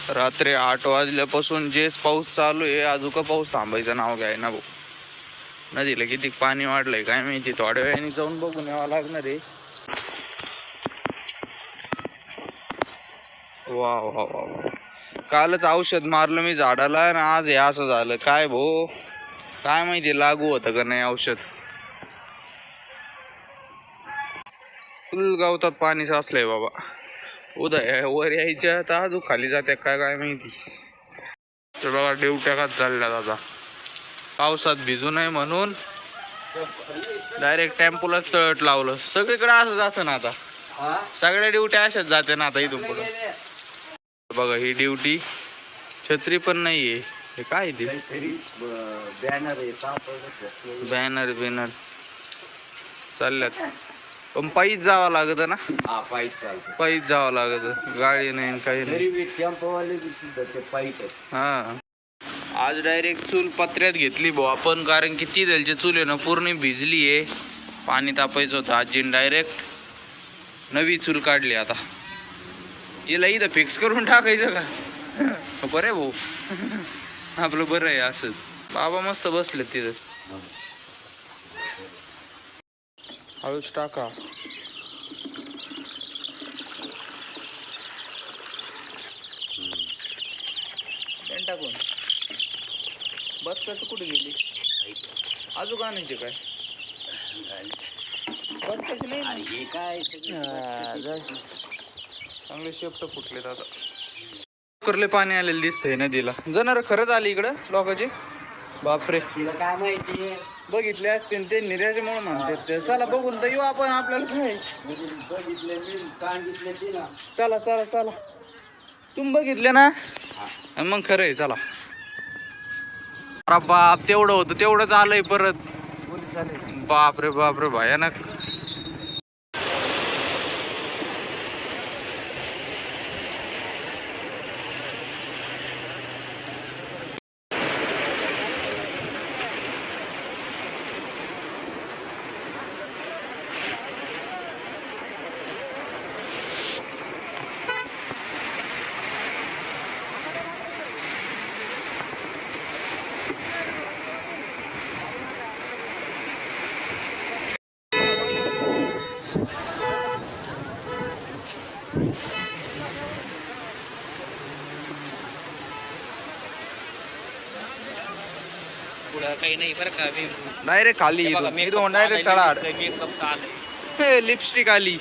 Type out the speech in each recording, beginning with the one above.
रात्री 8 वाजल्यापासून जेच पाऊस चालू आहे, अजून का पाऊस थांबायचं नाव घ्याय ना भाऊ. नदीला किती पाणी वाढलंय काय माहिती, थोड्या वेळाने जाऊन बघून यावं लागणार आहे. वा वा वा, कालच औषध मारलं मी झाडाला आणि आज हे असं झालं. काय भाऊ, काय माहिती लागू होतं का नाही औषध. फुल गवतात पाणी साचलंय बाबा. उद्या वर यायच्या तर अजून खाली जाते काय काय माहिती. तर बघा डेवट्या का चालल्या आता, पावसात भिजू नये म्हणून डायरेक्ट टेम्पोलाच तळट लावलं. सगळीकडे असं जातं ना आता, सगळ्या ड्युट्या अशाच जाते ना आता इथून पुढं. बघा ही ड्युटी, छत्री पण नाहीये. हे काय ते बॅनर बिनर चालल्यात, पण पायीच जावं लागत ना. पायीच जावं लागत, गाडी नाही काही नाही. हा, आज डायरेक्ट चूल पत्र्यात घेतली भाऊ आपण, कारण की ती द्यायची चूल आहे ना पूर्ण भिजली आहे. पाणी तापायचं होतं आजीन, डायरेक्ट नवी चूल काढली. आता हिला इथं फिक्स करून टाकायचं का. बरं भाऊ, आपलं बरं आहे असं. बाबा मस्त बसले तिथं. हळूच टाका. टाकून बसकाच कुठे गेली अजून आणायचे काय. बसकाच नाही काय, चांगले शेपट फुटलेत आता. करले पाणी आलेलं दिसतंय नदीला. जनावर खरंच आली इकडं लोकांची. बापरे, तिला काय माहिती, बघितले असते ते निर्याच्यामुळे म्हणतात ते. चला बघून तर येऊ आपण, आपल्याला काय बघितले सांगितले. चला चला चला, तुम्ही बघितले ना मग खरं आहे. चला. बाप, तेवढं होतं तेवढंच आलंय परत. बापरे बापरे, भयानक. काही नाही बरं का, डायरेक्ट खाली डायरेक्ट तळाड. लिपस्टिक आली.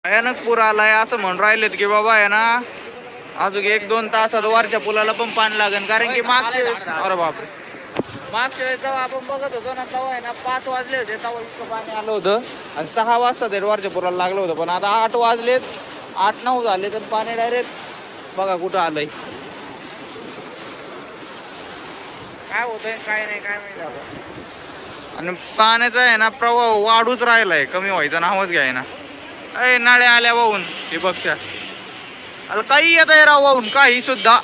भयानक पूर आलाय असं म्हणून राहिलेत की बाबा आहे ना, अजून 1-2 तासात वरच्या पुलाला पण पाणी लागेल. कारण की मागच्या वेळेस, अरे बापरे, मागच्या वेळेस जेव्हा आपण बघत होतो ना तेव्हा आहे ना 5 वाजले होते, तेव्हा इतकं पाणी आलं होतं. आणि 6 वाजता ते वरच्या पुलाला लागलं होतं. पण आता 8 वाजलेत, 8-9 झाले तर पाणी डायरेक्ट बघा कुठं आलंय. काय होतंय काय नाही काय माहिती. आणि पाण्याचा आहे ना प्रवाह वाढूच राहिलाय, कमी व्हायचं नावच घ्याय ना. अरे नाळे आल्या वाहून, हे बघच्या आता काही येत आहे राव वाहून, काही सुद्धा.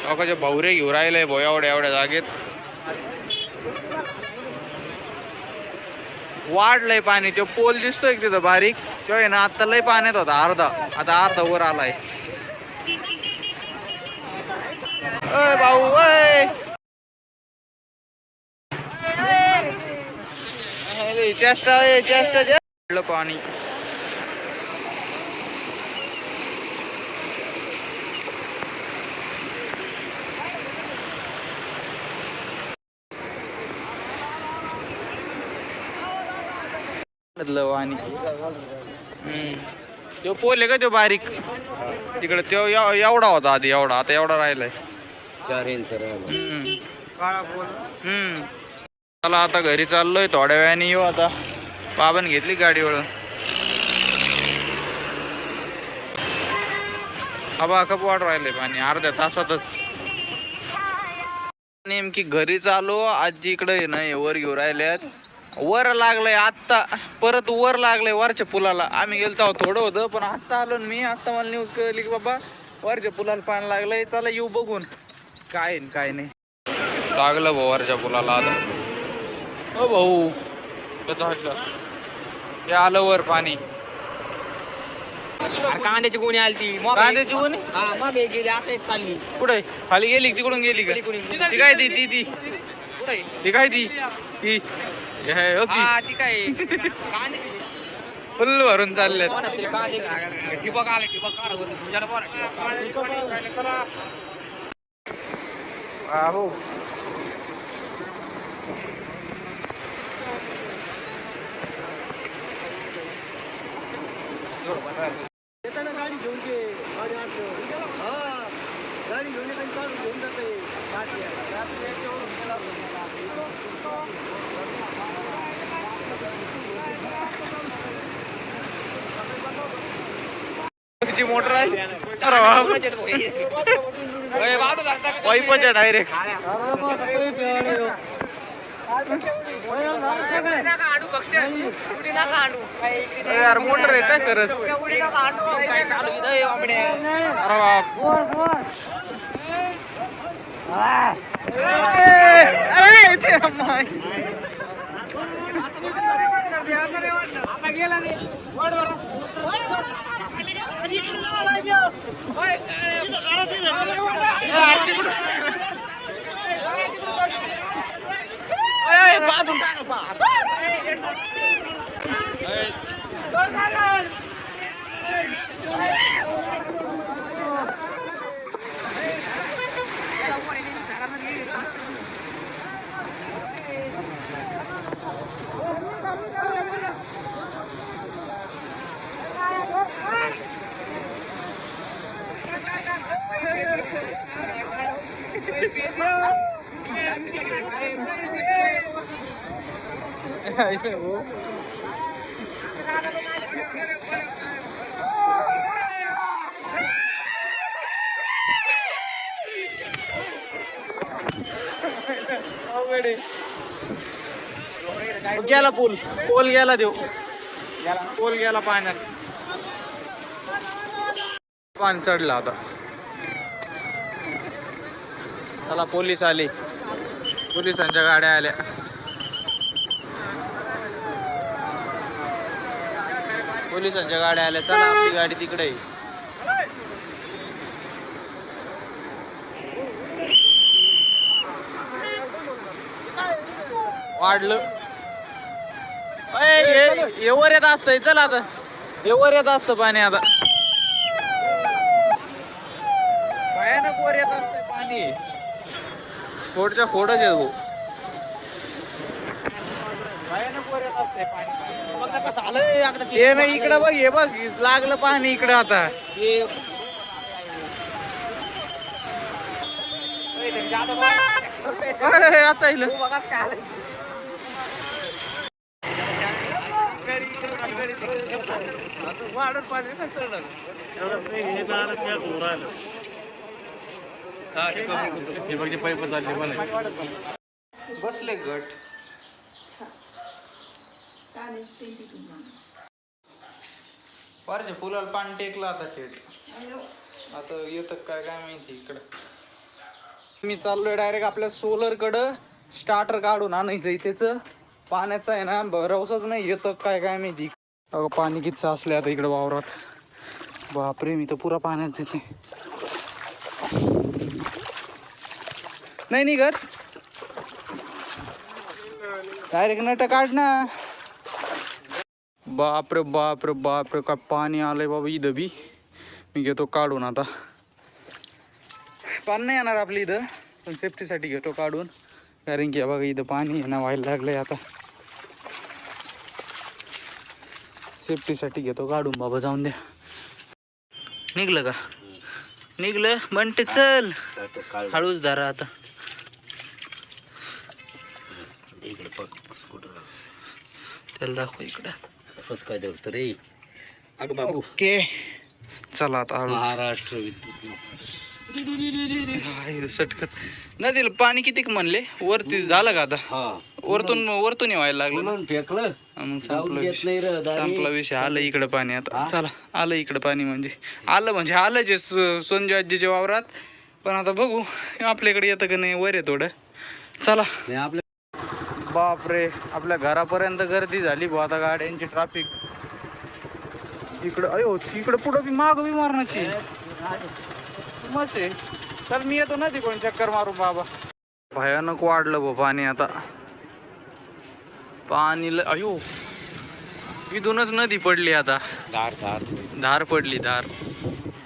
लोकांचे भावरे घेऊ राहिलंय भाऊ एवढ्या एवढ्या जागेत. वाढलंय पाणी. तो पोल दिसतोय तिथं बारीक, तो आहे ना आता लय पाण्यात होता अर्धा, आता अर्धा वर आलाय. अय भाऊ अय, चेष्टा चेष्टा पाणी. आणि तो पोल आहे का तो बारीक तिकडे, तो एवढा होता आधी, एवढा आता एवढा राहिलाय. 4 इंच काळा पोल. चला आता घरी चाललोय, थोड्या वेळाने येऊ. आता बाबांनी घेतली गाडी वळून. आबा कप वाढ राहिले पाणी अर्ध्या तासातच. नेमकी घरी चालू, आजी इकडे ना वर घेऊ राहिल्यात. वर लागलंय आत्ता, परत वर लागलंय वरच्या पुलाला. आम्ही गेलो थोडं होतं, पण आत्ता आलो मी. आत्ता मला न्यूज कळली की बाबा वरच्या पुलाला पाणी लागलंय. चला येऊ बघून काय आहे न काय नाही. लागलं भाऊ वरच्या पुलाला आता. हो भाऊ हे आलं वर पाणी. कांद्याची गोणी आली ती कांद्याची गोणी मग गेली आता एक चालली कुठे खाली गेली तिकडून गेली का? ती काय ती ती ती काय ती ती ती काय फुल भरून चालले. ठिबक आले ठिबक हो गाडी घेऊन घे गाडी घेऊन घेऊन जाते. मोटर आहे वाईपच्या डायरेक्ट यार मोटर आहे काय करत. अरे बाप अरे इथे अम्माई. ऐसे वो गेला पूल पोल गेला देऊ पोल गेला पाण्यात. पाणी चढलं आता. चला पोलीस आले. पोलिसांच्या गाड्या आल्या. पोलिसांच्या गाड्या आल्या. चला आपली गाडी तिकडे आहे. वाढलं वर येत असतंय. चला आता वर येत असतं पाणी. आता भयानक वर येत असतंय पाणी. फोडच्या फोडच येत भाऊ. भयानक वर येत असतंय पाणी. हे नाही इकडं बघ. हे बघ लागलं पाणी इकडं. आता आता इलं बसले गट. वरच्या पुलाला पाणी टेकलं आता थेट. आता येतं काय काय माहिती इकडं. मी चाललोय डायरेक्ट आपल्या सोलर कडं. स्टार्टर काढून आणायचं त्याचं. पाण्याचं आहे ना भरवसाच नाही. येतं काय काय माहिती. अगं पाणी किती साचले आता इकडं वावरात. बापरे मी तर पुरा पाण्यात येते. नाही निघत डायरेक्ट नट काढ ना. बापरे बापरे बापरे काय पाणी आलंय बाबा इथं बी. मी घेतो काढून आता. पाणी नाही येणार आपली इथं पण सेफ्टीसाठी घेतो काढून. कारण की बघा इथं पाणी आहे ना व्हायला लागलंय. आता सेफ्टीसाठी घेतो काढून बाबा. जाऊन द्या. निघलं का? निघलं बंटे. चल हळूच धरा आता. त्याला दाखव इकडं कसं काय धरतो रे. अगं बाबू ओके चला आता हळू. महाराष्ट्र सटकत नदीला पाणी किती म्हणले वरती झालं का आता? हा वरतून व्हायला लागलं. फेकलं मग संपला विषय. आलं इकडं पाणी आता. चला आलं इकडं पाणी म्हणजे आलं जे संजय आजीच्या वावरात. पण आता बघू आपल्याकडे येतं का नाही. वर आहे थोडं. चला. बापरे आपल्या घरापर्यंत गर्दी झाली भाऊ. आता गाड्यांची ट्रॅफिक इकडं. अयो इकडं पुढं बी माग बी मारण्याची मस्त आहे. चल मी येतो ना तिकडून चक्कर मारून बाबा. भयानक वाढलं भाऊ पाणी आता. पाणी अयो इथूनच नदी पडली आता. धार पडली धार.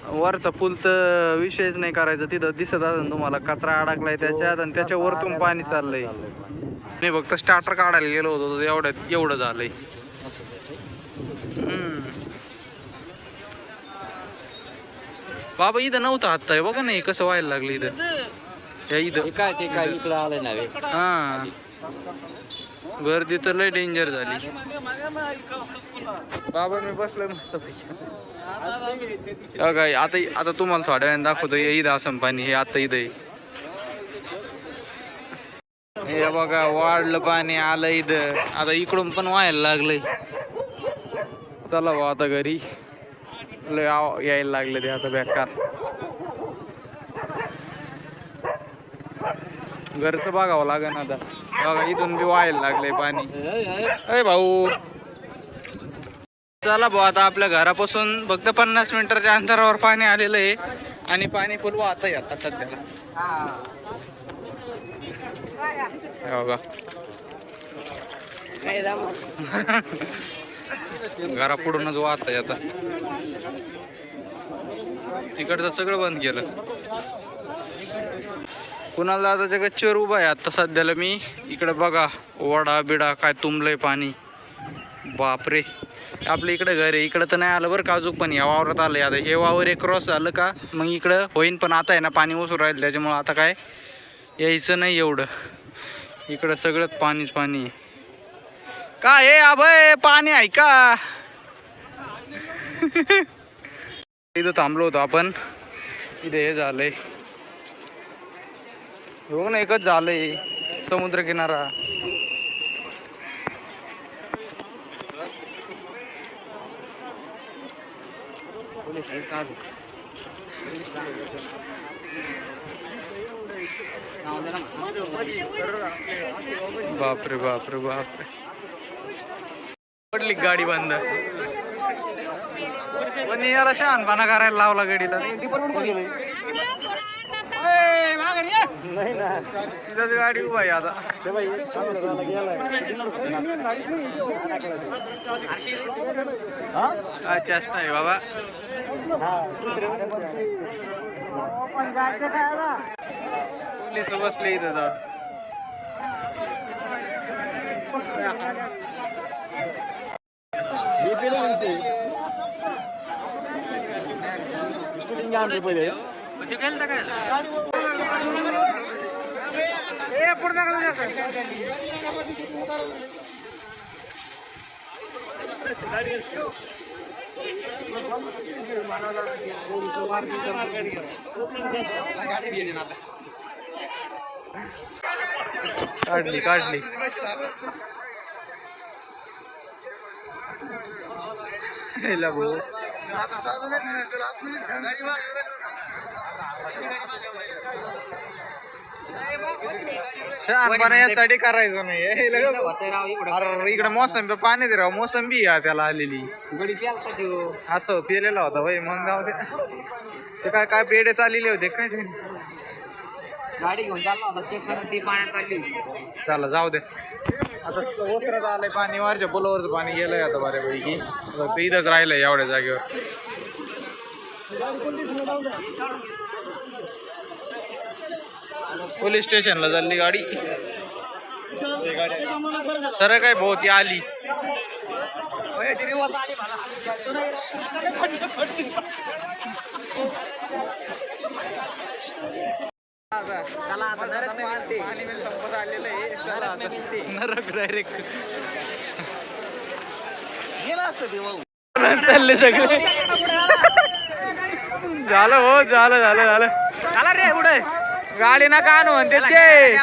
वरचा पूल तर विषयच नाही करायचा. तिथं दिसत असेल तुम्हाला कचरा अडकलाय त्याच्यात आणि त्याच्या वरतून पाणी चाललंय. मी फक्त स्टार्टर काढायला गेलो होतो एवढं झालंय. बाबा इथं नव्हतं आता. बघा नाही कसं व्हायला लागलं इथं. इथं काय इकडं आलं ना. हा गर्दी तर लय डेंजर झाली. बाबा मी बसलोय मस्त पैकी. काय आता तुम्हाला थोड्या वेळाने दाखवतो. ईद असं पाणी हे आता इथं हे बघा वाढलं पाणी आलं इथं. आता इकडून पण व्हायला लागलंय. चला भाऊ आता घरी. लय यायला लागले ते आता बेकार. घरचं बघावं लागेल आता. बघा इथून बी व्हायला लागलंय पाणी. अरे भाऊ चला भाऊ आता आपल्या घरापासून फक्त 50 मीटरच्या अंतरावर पाणी आलेलं आहे. आणि पाणी फुल वाहत आहे आता सध्याला. बघा घरापुढूनच वाहत आहे आता. तिकडचं सगळं बंद केलं. कुणाला दादाच्या गच्चीवर उभा आहे आता सध्याला मी. इकडे बघा वडा बिडा काय तुंबलंय पाणी. बापरे आपल्या इकडे घर आहे. इकडं तर नाही आलं बरं का अजून. पण या वावरात आलंय. आता हे वावर एक क्रॉस झालं का मग इकडं होईन. पण आता आहे ना पाणी ओसून राहील त्याच्यामुळं आता काय यायचं नाही एवढं. इकडं सगळंच पाणीच पाणी. काय हे अभय पाणी आहे का. इथं थांबलो होतो आपण. इथे हे झालंय हो ना. एकच झालंय समुद्र किनारा. बापरे बापरे बापरे पडली गाडी बंद. पण याला शहाणपणा करायला लावला गाडीला. तिथंच गाडी उभा आहे आता. काय चेष्टा आहे बाबा. पोलीस बसले इथं. काढली शहाणपणा यासाठी करायचं नाही. इकडे मोसंबी पाणी दे राव. मोसंबी त्याला आलेली असं पिलेला होता भाई. मग जाऊ दे. ते काय पेढे चाललेले होते काय ते गाडी घेऊन चालला होता चेक करत ती पाण्यात चालली. चला जाऊ दे. आता ओसरत आलंय पाणी. वरच्या पुलावरचं पाणी गेलंय आता बऱ्यापैकी. इथंच राहिलंय एवढ्या जागेवर. पोलीस स्टेशनला चालली गाडी. सर काय भाऊ ती आली. पाणी संपत आलेलं आहे. नरक डायरेक्ट चालले सगळे. झालं हो झालं चला रे पुढे. गाडी ना कान म्हणते ते.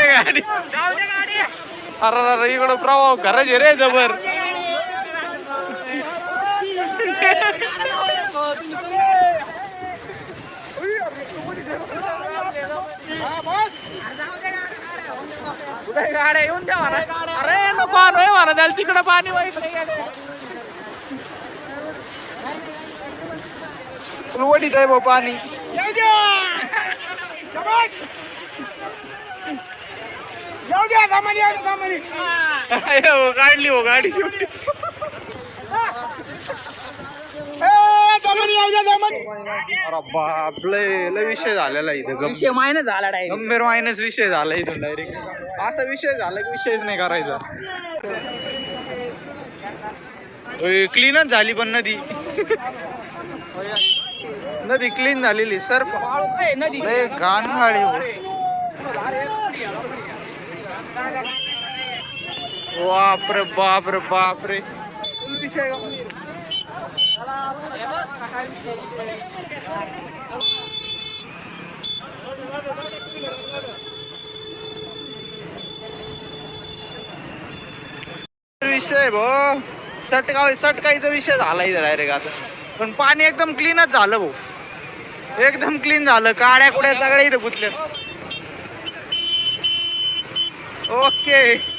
गाडी अरे इकडं प्रवाह खरंच रे जबर. गाड्या येऊन द्या म्हणा. अरे नको आणू म्हणा त्याला तिकडं पाणी वाईट वडीच आहे भाऊ पाणी. काढली हो गाडी शेवटी. अरे बापले लय विषय झालेला इथं. विषय मायनस झाला डायरेक्ट. गंभीर मायनस विषय झाला इथून डायरेक्ट. असा विषय झाला की विषयच नाही करायचा. क्लीनच झाली पण नदी. नदी क्लीन झालेली सर. नदी घाणवाळी बापरे बापरे बापरे. विषय भाऊ सटकाईचा विषय झाला इथं डायरेक्ट आता. पण पाणी एकदम क्लीनच झालं भाऊ. एकदम क्लीन झालं. काड्या कुड्या सगळ्या इथं गुतल्या. ओके